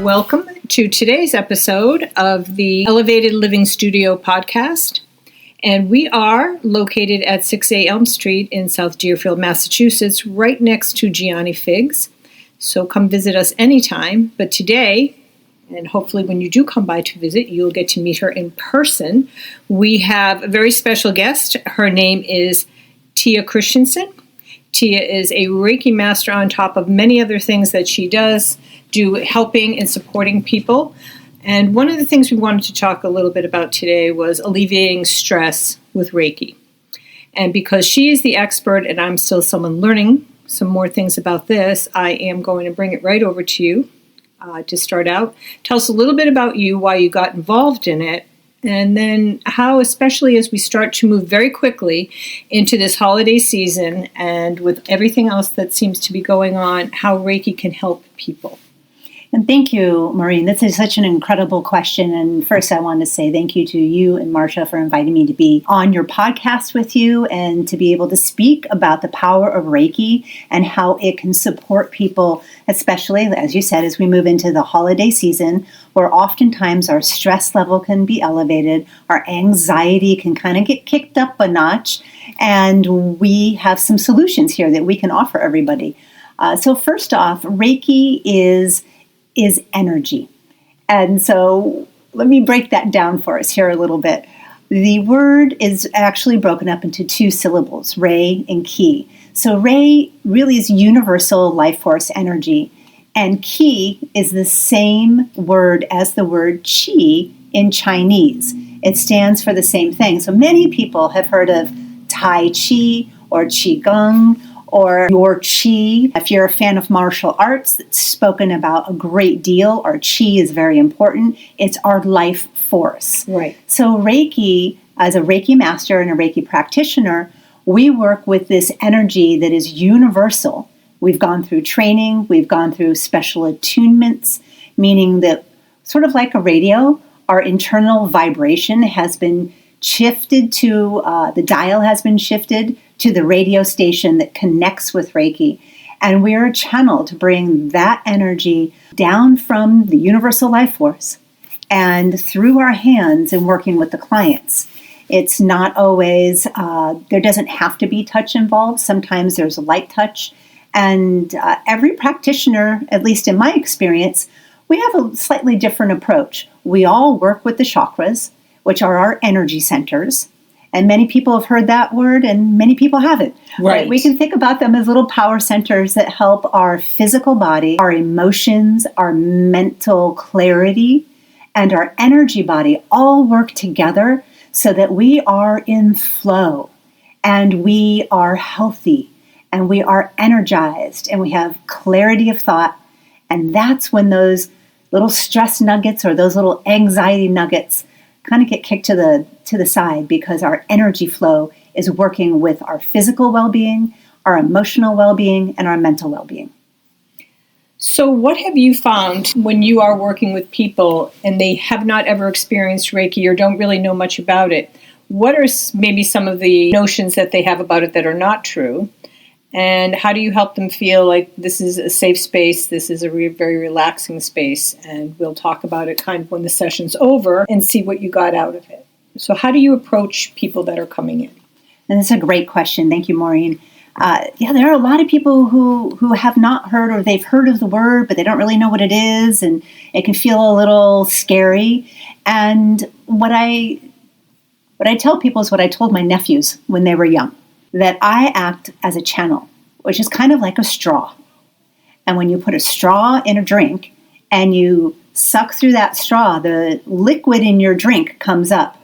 Welcome to today's episode of the Elevated Living Studio podcast. And we are located at 6A Elm Street in South Deerfield, Massachusetts, right next to Gianni Figs. So come visit us anytime. But today, and hopefully when you do come by to visit, you'll get to meet her in person. We have a very special guest. Her name is Tia Christiansen. Tia is a Reiki master on top of many other things that she does, helping and supporting people. And one of the things we wanted to talk a little bit about today was alleviating stress with Reiki. And because she is the expert and I'm still someone learning some more things about this, I am going to bring it right over to you to start out. Tell us a little bit about you, why you got involved in it, and then how, especially as we start to move very quickly into this holiday season and with everything else that seems to be going on, how Reiki can help people. And thank you, Maureen. This is such an incredible question. And first, I want to say thank you to you and Marcia for inviting me to be on your podcast with you and to be able to speak about the power of Reiki and how it can support people, especially, as you said, as we move into the holiday season, where oftentimes our stress level can be elevated, our anxiety can kind of get kicked up a notch, and we have some solutions here that we can offer everybody. So first off, Reiki is energy. And so let me break that down for us here a little bit. The word is actually broken up into two syllables, Rei and Ki. So Rei really is universal life force energy, and Ki is the same word as the word Qi in Chinese. It stands for the same thing. So many people have heard of Tai Chi or Qigong or your Qi. If you're a fan of martial arts, it's spoken about a great deal. Our Qi is very important. It's our life force. Right. So Reiki, as a Reiki master and a Reiki practitioner, we work with this energy that is universal. We've gone through training. We've gone through special attunements, meaning that sort of like a radio, our internal vibration has been shifted to, the dial has been shifted to the radio station that connects with Reiki. And we're a channel to bring that energy down from the universal life force and through our hands and working with the clients. It's not always, there doesn't have to be touch involved. Sometimes there's a light touch. And every practitioner, at least in my experience, we have a slightly different approach. We all work with the chakras, which are our energy centers. And many people have heard that word and many people haven't. Right. We can think about them as little power centers that help our physical body, our emotions, our mental clarity, and our energy body all work together so that we are in flow and we are healthy and we are energized and we have clarity of thought. And that's when those little stress nuggets or those little anxiety nuggets kind of get kicked to the side, because our energy flow is working with our physical well-being, our emotional well-being, and our mental well-being. So what have you found when you are working with people and they have not ever experienced Reiki or don't really know much about it? What are maybe some of the notions that they have about it that are not true? And how do you help them feel like this is a safe space, this is a very relaxing space, and we'll talk about it kind of when the session's over and see what you got out of it. So how do you approach people that are coming in? And that's a great question. Thank you, Maureen. There are a lot of people who have not heard, or they've heard of the word, but they don't really know what it is, and it can feel a little scary. And what I tell people is what I told my nephews when they were young, that I act as a channel, which is kind of like a straw. And when you put a straw in a drink and you suck through that straw, the liquid in your drink comes up.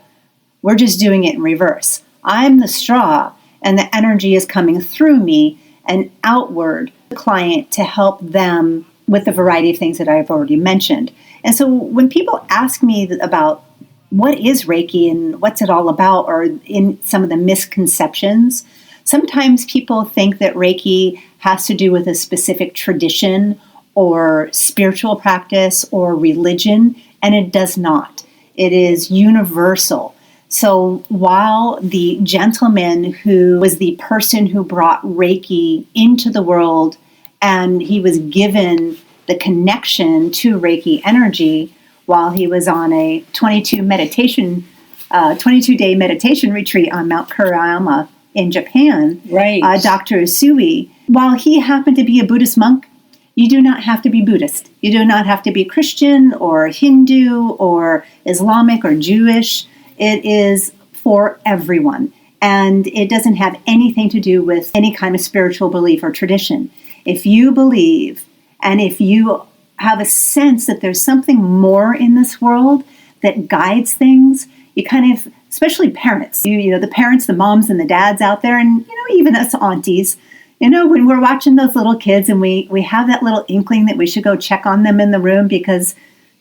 We're just doing it in reverse. I'm the straw, and the energy is coming through me and outward to the client to help them with the variety of things that I've already mentioned. And so when people ask me about what is Reiki and what's it all about, or in some of the misconceptions, sometimes people think that Reiki has to do with a specific tradition or spiritual practice or religion, and it does not. It is universal. So while the gentleman who was the person who brought Reiki into the world, and he was given the connection to Reiki energy while he was on a 22-day meditation retreat on Mount Kurama in Japan. Right. Dr. Usui, while he happened to be a Buddhist monk, you do not have to be Buddhist. You do not have to be Christian or Hindu or Islamic or Jewish. It is for everyone. And it doesn't have anything to do with any kind of spiritual belief or tradition. If you believe and if you have a sense that there's something more in this world that guides things, you kind of, especially parents, you know, the parents, the moms and the dads out there, and, you know, even us aunties, you know, when we're watching those little kids and we have that little inkling that we should go check on them in the room because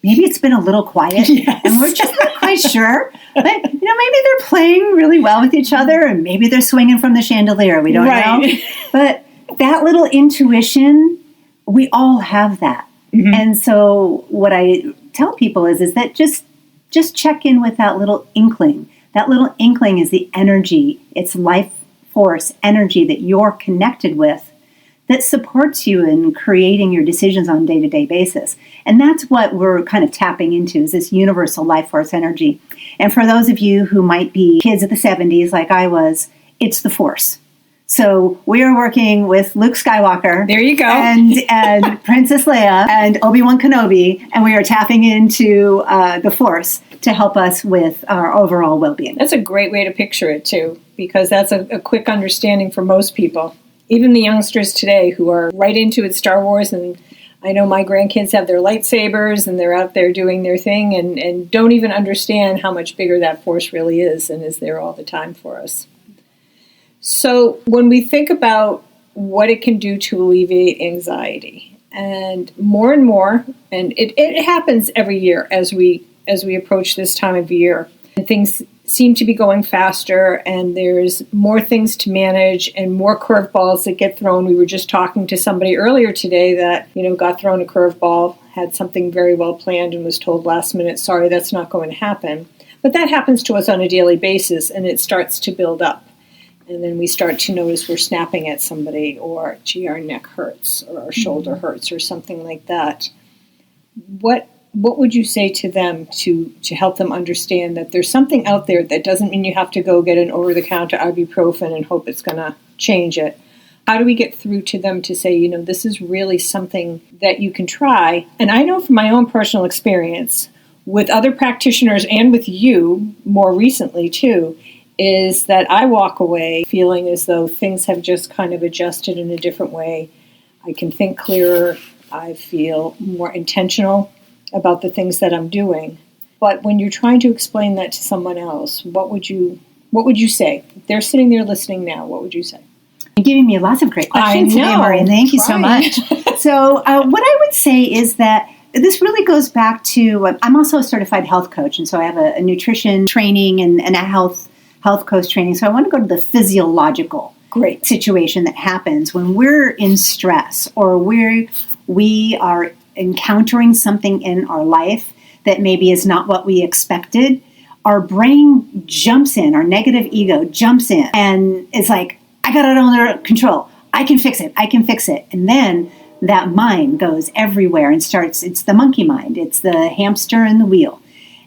maybe it's been a little quiet and we're just not quite sure. But, you know, maybe they're playing really well with each other and maybe they're swinging from the chandelier. We don't know. But that little intuition, we all have that. Mm-hmm. And so what I tell people is that just check in with that little inkling. That little inkling is the energy. It's life force energy that you're connected with that supports you in creating your decisions on a day-to-day basis. And that's what we're kind of tapping into, is this universal life force energy. And for those of you who might be kids of the 70s like I was, it's the force. So we are working with Luke Skywalker. There you go. And Princess Leia and Obi-Wan Kenobi, and we are tapping into the force to help us with our overall well-being. That's a great way to picture it, too, because that's a quick understanding for most people. Even the youngsters today who are right into it, Star Wars, and I know my grandkids have their lightsabers and they're out there doing their thing and don't even understand how much bigger that force really is and is there all the time for us. So when we think about what it can do to alleviate anxiety, and more, and it happens every year as we approach this time of year, and things seem to be going faster and there's more things to manage and more curveballs that get thrown. We were just talking to somebody earlier today that, you know, got thrown a curveball, had something very well planned and was told last minute, sorry, that's not going to happen. But that happens to us on a daily basis and it starts to build up. And then we start to notice we're snapping at somebody or, gee, our neck hurts or our shoulder hurts or something like that. What would you say to them to help them understand that there's something out there that doesn't mean you have to go get an over-the-counter ibuprofen and hope it's going to change it? How do we get through to them to say, you know, this is really something that you can try? And I know from my own personal experience with other practitioners and with you more recently too, is that I walk away feeling as though things have just kind of adjusted in a different way. I can think clearer. I feel more intentional about the things that I'm doing. But when you're trying to explain that to someone else, what would you say? If they're sitting there listening now, what would you say? You're giving me lots of great questions today, Maureen. Thank you so much. So what I would say is that this really goes back to, I'm also a certified health coach, and so I have a nutrition training and a health coach training. So I want to go to the physiological situation that happens when we're in stress or we are encountering something in our life that maybe is not what we expected. Our brain jumps in, our negative ego jumps in, and it's like, I got it under control. I can fix it. And then that mind goes everywhere and it's the monkey mind. It's the hamster in the wheel.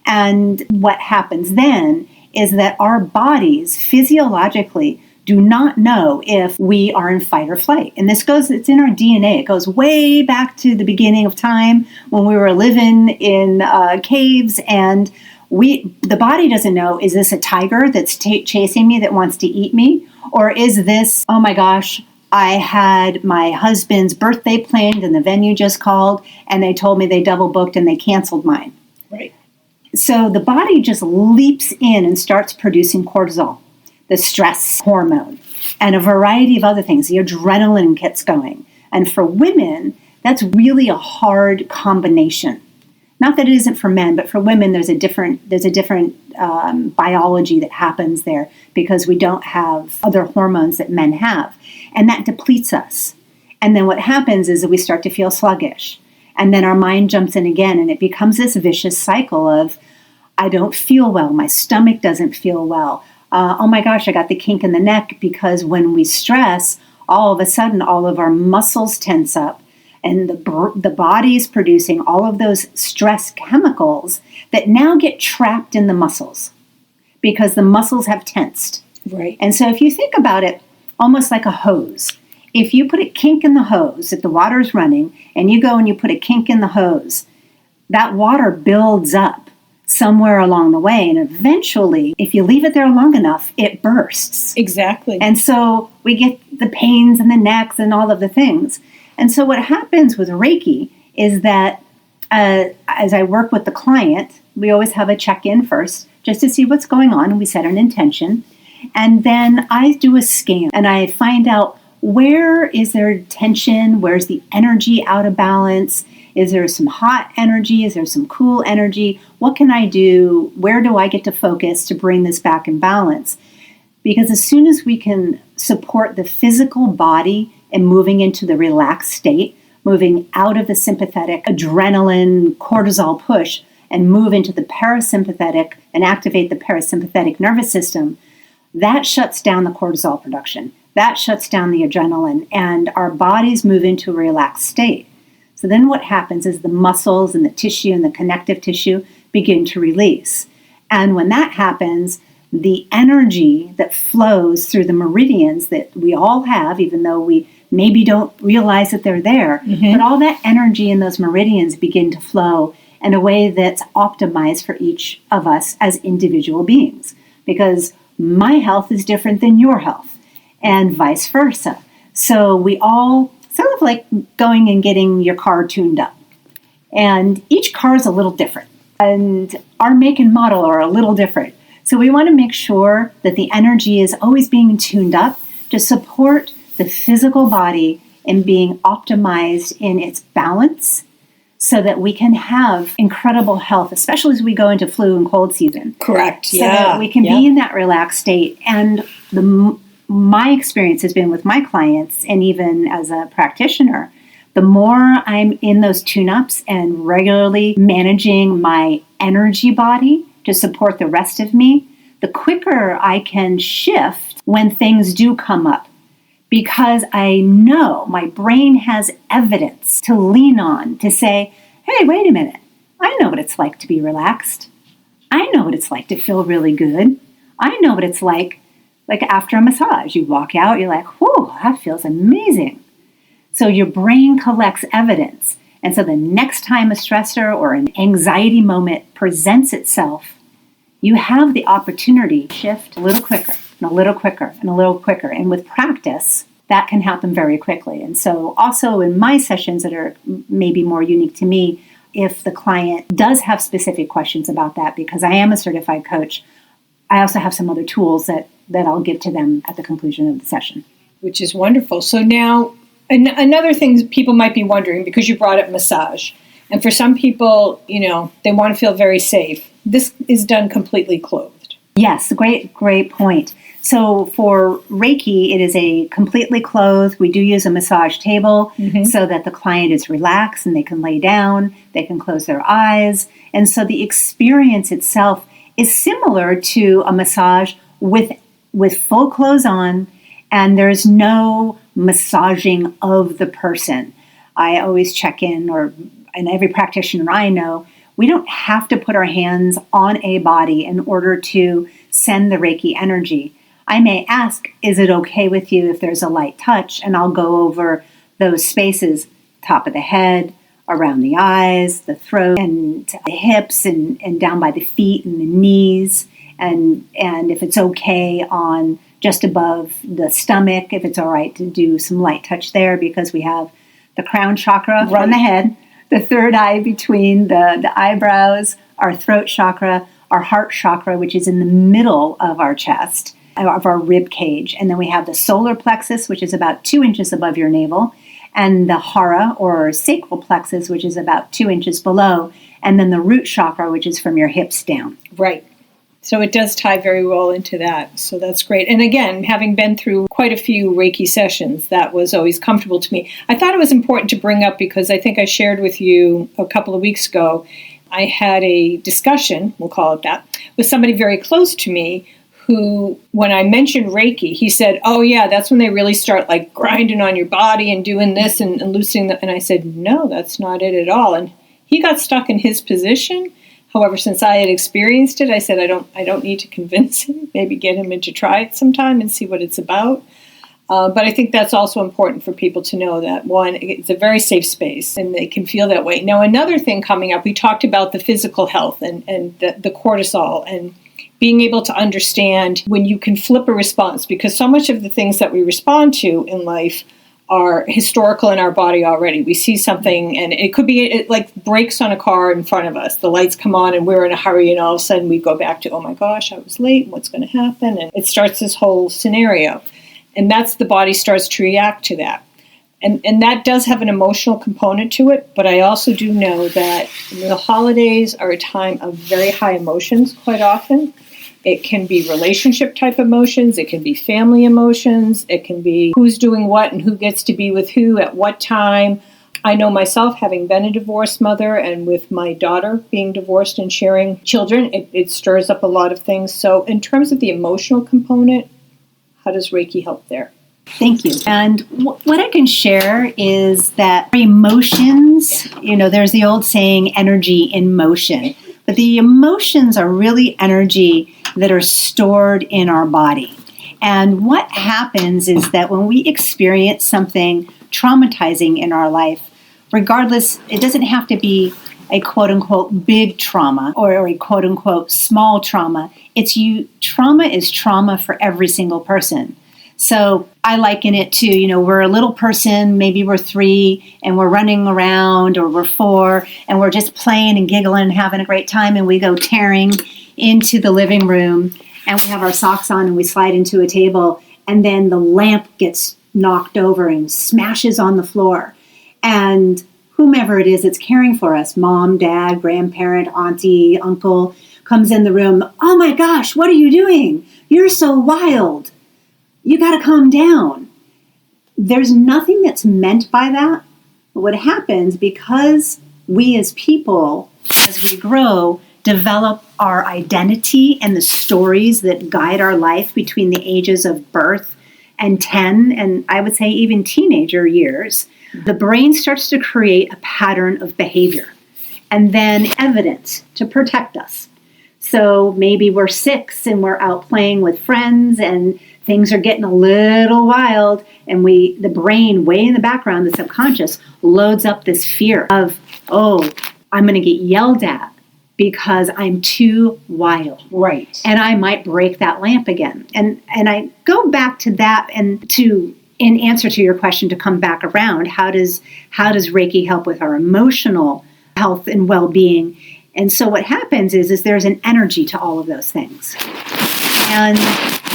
And what happens then is that our bodies physiologically do not know if we are in fight or flight. And it's in our DNA. It goes way back to the beginning of time when we were living in caves, and the body doesn't know, is this a tiger that's chasing me that wants to eat me? Or is this, oh my gosh, I had my husband's birthday planned and the venue just called and they told me they double booked and they canceled mine. Right. So the body just leaps in and starts producing cortisol, the stress hormone, and a variety of other things. The adrenaline gets going. And for women, that's really a hard combination. Not that it isn't for men, but for women, there's a different biology that happens there because we don't have other hormones that men have. And that depletes us. And then what happens is that we start to feel sluggish. And then our mind jumps in again, and it becomes this vicious cycle of, I don't feel well, my stomach doesn't feel well. Oh my gosh, I got the kink in the neck, because when we stress, all of a sudden all of our muscles tense up And the body's producing all of those stress chemicals that now get trapped in the muscles because the muscles have tensed. Right. And so if you think about it almost like a hose, if you put a kink in the hose, if the water's running, and you go and you put a kink in the hose, that water builds up somewhere along the way. And eventually, if you leave it there long enough, it bursts. Exactly. And so we get the pains and the necks and all of the things. And so what happens with Reiki is that as I work with the client, we always have a check-in first just to see what's going on. And we set an intention. And then I do a scan and I find out, where is there tension? Where's the energy out of balance? Is there some hot energy? Is there some cool energy? What can I do? Where do I get to focus to bring this back in balance? Because as soon as we can support the physical body and moving into the relaxed state, moving out of the sympathetic adrenaline cortisol push and move into the parasympathetic and activate the parasympathetic nervous system, that shuts down the cortisol production. That shuts down the adrenaline, and our bodies move into a relaxed state. So then what happens is the muscles and the tissue and the connective tissue begin to release. And when that happens, the energy that flows through the meridians that we all have, even though we maybe don't realize that they're there, but all that energy in those meridians begin to flow in a way that's optimized for each of us as individual beings. Because my health is different than your health, and vice versa. So we all sort of like going and getting your car tuned up. And each car is a little different. And our make and model are a little different. So we want to make sure that the energy is always being tuned up to support the physical body in being optimized in its balance so that we can have incredible health, especially as we go into flu and cold season. Correct. So that we can be in that relaxed state. And my experience has been with my clients, and even as a practitioner, the more I'm in those tune-ups and regularly managing my energy body to support the rest of me, the quicker I can shift when things do come up. Because I know my brain has evidence to lean on to say, hey, wait a minute. I know what it's like to be relaxed. I know what it's like to feel really good. I know what it's like after a massage. You walk out, you're like, whoa, that feels amazing. So your brain collects evidence. And so the next time a stressor or an anxiety moment presents itself, you have the opportunity to shift a little quicker and a little quicker and a little quicker. And with practice, that can happen very quickly. And so also in my sessions that are maybe more unique to me, if the client does have specific questions about that, because I am a certified coach, I also have some other tools that I'll give to them at the conclusion of the session. Which is wonderful. So now, another thing people might be wondering, because you brought up massage, and for some people, they want to feel very safe. This is done completely clothed. Yes, great point. So for Reiki, it is a completely clothed. We do use a massage table so that the client is relaxed and they can lay down, they can close their eyes. And so the experience itself is similar to a massage with full clothes on, and there's no massaging of the person. I always check in, and every practitioner I know, we don't have to put our hands on a body in order to send the Reiki energy. I may ask, is it okay with you if there's a light touch? And I'll go over those spaces, top of the head, around the eyes, the throat, and the hips, and down by the feet and the knees. And if it's okay on just above the stomach, if it's all right to do some light touch there, because we have the crown chakra on the head, the third eye between the eyebrows, our throat chakra, our heart chakra, which is in the middle of our chest, of our rib cage. And then we have the solar plexus, which is about 2 inches above your navel, and the hara or sacral plexus, which is about 2 inches below, and then the root chakra, which is from your hips down. Right. So it does tie very well into that. So that's great. And again, having been through quite a few Reiki sessions, that was always comfortable to me. I thought it was important to bring up because I think I shared with you a couple of weeks ago, I had a discussion, we'll call it that, with somebody very close to me who, when I mentioned Reiki, he said, oh yeah, that's when they really start like grinding on your body and doing this and loosening and I said, no, that's not it at all. And he got stuck in his position. However, since I had experienced it, I said, I don't need to convince him, maybe get him in to try it sometime and see what it's about. But I think that's also important for people to know that, one, it's a very safe space and they can feel that way. Now, another thing coming up, we talked about the physical health and the cortisol and being able to understand when you can flip a response, because so much of the things that we respond to in life are historical in our body already. We see something and it could be it like brakes on a car in front of us. The lights come on and we're in a hurry and all of a sudden we go back to, oh my gosh, I was late. What's going to happen? And it starts this whole scenario. And that's the body starts to react to that. And that does have an emotional component to it. But I also do know that the holidays are a time of very high emotions quite often. It can be relationship type emotions. It can be family emotions. It can be who's doing what and who gets to be with who at what time. I know myself, having been a divorced mother and with my daughter being divorced and sharing children, it stirs up a lot of things. So in terms of the emotional component, how does Reiki help there? Thank you. And what I can share is that emotions, there's the old saying, energy in motion. But the emotions are really energy that are stored in our body. And what happens is that when we experience something traumatizing in our life, regardless, it doesn't have to be a quote-unquote big trauma or a quote-unquote small trauma. Trauma is trauma for every single person. So I liken it to, we're a little person, maybe we're 3 and we're running around, or we're 4 and we're just playing and giggling and having a great time, and we go tearing into the living room and we have our socks on and we slide into a table, and then the lamp gets knocked over and smashes on the floor. And whomever it is that's caring for us, mom, dad, grandparent, auntie, uncle, comes in the room. Oh my gosh, what are you doing? You're so wild. You got to calm down. There's nothing that's meant by that. But what happens, because we as people, as we grow, develop our identity and the stories that guide our life between the ages of birth and 10, and I would say even teenager years, the brain starts to create a pattern of behavior and then evidence to protect us. So maybe we're 6 and we're out playing with friends and things are getting a little wild, and the brain, way in the background, the subconscious, loads up this fear of, oh, I'm going to get yelled at because I'm too wild. Right. And I might break that lamp again. And I go back to that and in answer to your question, to come back around, how does Reiki help with our emotional health and well-being? And so what happens is there's an energy to all of those things. And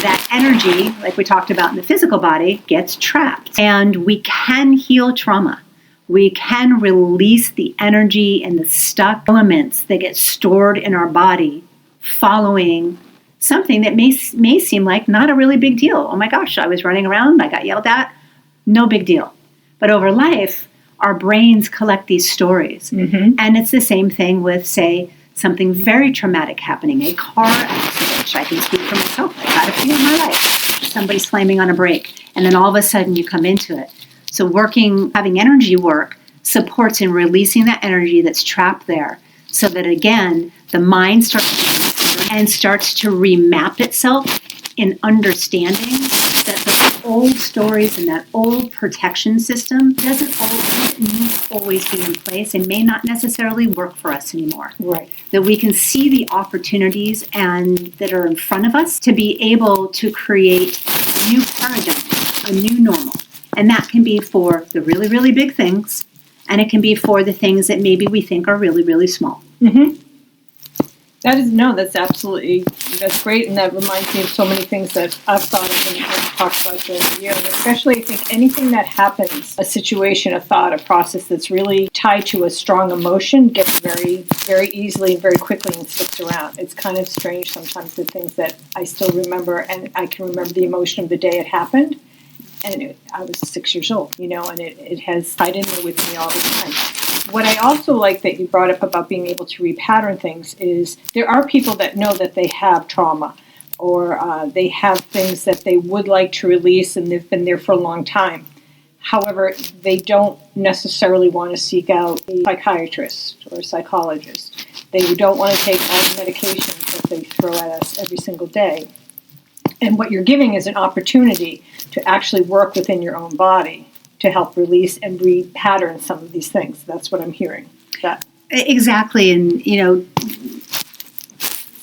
that energy, like we talked about in the physical body, gets trapped. And we can heal trauma. We can release the energy and the stuck elements that get stored in our body following something that may seem like not a really big deal. Oh my gosh, I was running around, I got yelled at. No big deal. But over life, our brains collect these stories. Mm-hmm. And it's the same thing with, say, something very traumatic happening, a car accident, which I can speak for myself. I've had a few in my life. Somebody slamming on a brake, and then all of a sudden you come into it. So having energy work supports in releasing that energy that's trapped there, so that again, the mind starts to remap itself in understanding that the old stories and that old protection system doesn't need to always be in place and may not necessarily work for us anymore. Right. That we can see the opportunities that are in front of us to be able to create a new paradigm, a new normal. And that can be for the really, really big things, and it can be for the things that maybe we think are really, really small. Mm-hmm. That's great, and that reminds me of so many things that I've thought of and talked about during the year, and especially I think anything that happens, a situation, a thought, a process that's really tied to a strong emotion gets very, very easily and very quickly and sticks around. It's kind of strange sometimes the things that I still remember, and I can remember the emotion of the day it happened, and I was 6 years old, and it has tied in there with me all the time. What I also like that you brought up about being able to repattern things is there are people that know that they have trauma, or they have things that they would like to release and they've been there for a long time. However, they don't necessarily want to seek out a psychiatrist or a psychologist. They don't want to take all the medications that they throw at us every single day. And what you're giving is an opportunity to actually work within your own body to help release and repattern some of these things. That's what I'm hearing. Exactly. And,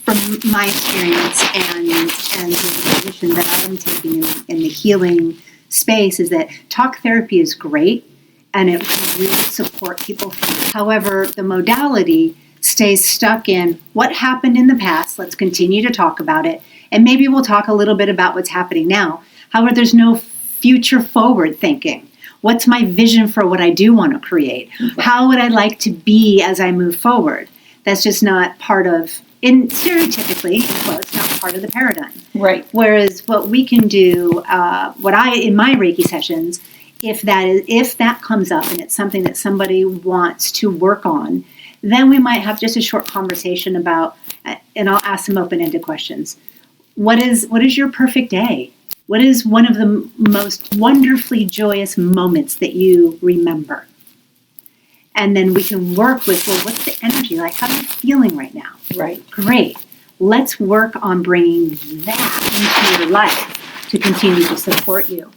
from my experience and the position that I'm taking in the healing space is that talk therapy is great and it can really support people. However, the modality stays stuck in what happened in the past. Let's continue to talk about it. And maybe we'll talk a little bit about what's happening now. However, there's no future forward thinking. What's my vision for what I do want to create? How would I like to be as I move forward? That's just not part of, stereotypically, it's not part of the paradigm. Right. Whereas what we can do, in my Reiki sessions, if that comes up and it's something that somebody wants to work on, then we might have just a short conversation about, and I'll ask some open-ended questions. What is your perfect day? What is one of the most wonderfully joyous moments that you remember? And then we can work with, what's the energy? Like, how are you feeling right now? Right. Great. Let's work on bringing that into your life to continue to support you.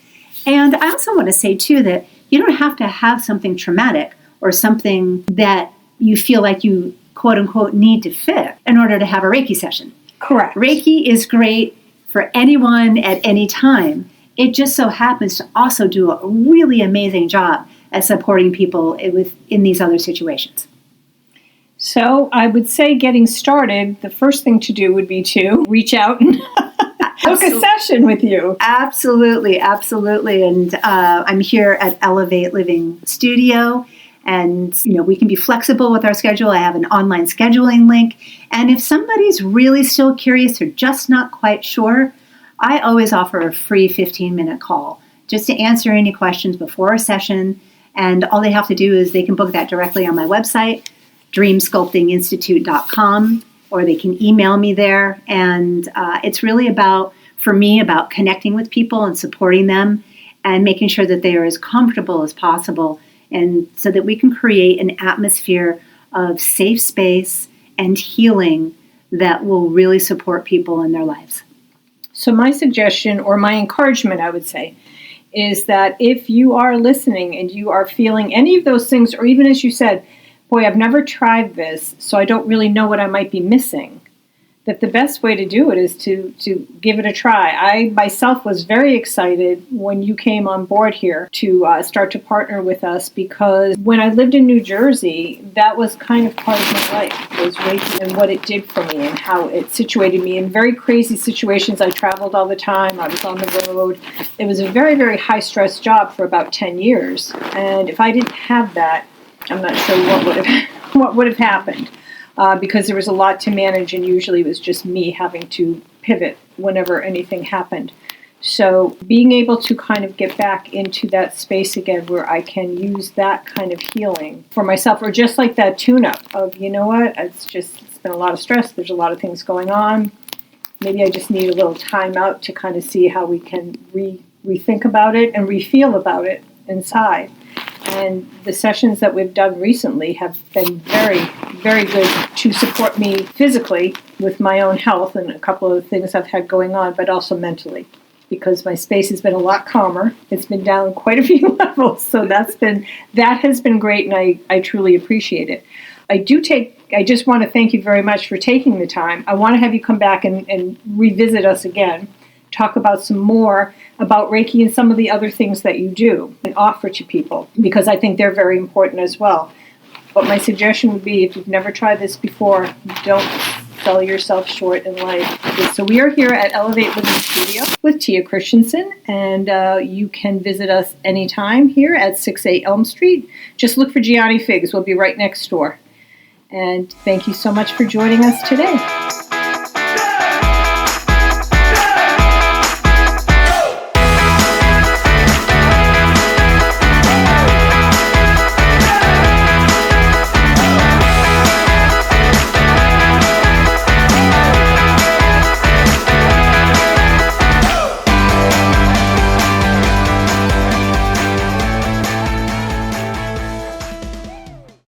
And I also want to say, too, that you don't have to have something traumatic or something that you feel like you, quote unquote, need to fix in order to have a Reiki session. Correct. Reiki is great for anyone at any time. It just so happens to also do a really amazing job at supporting people in these other situations. So I would say getting started, the first thing to do would be to reach out and book a session with you. Absolutely, absolutely. And I'm here at Elevate Living Studio. And, we can be flexible with our schedule. I have an online scheduling link. And if somebody's really still curious or just not quite sure, I always offer a free 15-minute call just to answer any questions before a session. And all they have to do is they can book that directly on my website, dreamsculptinginstitute.com, or they can email me there. And it's really about connecting with people and supporting them and making sure that they are as comfortable as possible, and so that we can create an atmosphere of safe space and healing that will really support people in their lives. So my suggestion, or my encouragement, I would say, is that if you are listening and you are feeling any of those things, or even as you said, boy, I've never tried this, so I don't really know what I might be missing, that the best way to do it is to give it a try. I myself was very excited when you came on board here to start to partner with us, because when I lived in New Jersey, that was kind of part of my life, was Reiki and what it did for me and how it situated me in very crazy situations. I traveled all the time. I was on the road. It was a very, very high-stress job for about 10 years. And if I didn't have that, I'm not sure what would have happened. Because there was a lot to manage, and usually it was just me having to pivot whenever anything happened. So being able to kind of get back into that space again where I can use that kind of healing for myself, or just like that tune-up of, it's been a lot of stress, there's a lot of things going on. Maybe I just need a little time out to kind of see how we can rethink about it and refeel about it inside. And the sessions that we've done recently have been very, very good to support me physically with my own health and a couple of things I've had going on, but also mentally, because my space has been a lot calmer. It's been down quite a few levels, so that has been great, and I truly appreciate it. I just want to thank you very much for taking the time. I want to have you come back and revisit us again, talk about some more about Reiki and some of the other things that you do and offer to people, because I think they're very important as well. But my suggestion would be, if you've never tried this before, don't sell yourself short in life. So we are here at Elevate Living Studio with Tia Christiansen, and you can visit us anytime here at 6A Elm Street. Just look for Gianni Figs. We'll be right next door. And thank you so much for joining us today.